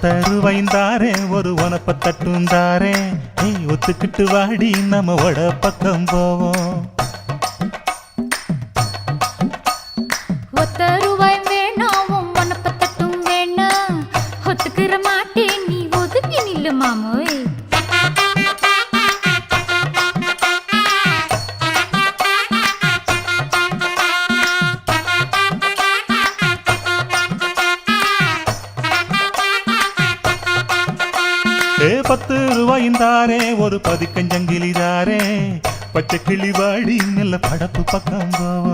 ஒத்தருவைந்தாரே ஒரு உனப்ப தட்டுந்தாரே ஒத்துக்கிட்டு வாடி நம்ம வட பக்கம் போவோம். ஒத்த ரூபாய் வேணாம் உனப்ப தட்டும் வேணாம் ஒத்துக்கிற மாட்டேன் நீ ஒதுங்கி நில்லு மாமோய். ₹10 ஒரு பதிக்கஞ்சங்கிலிதாரே பச்சை கிளி வாடி நல்ல படப்பு பக்கம் போவோம்.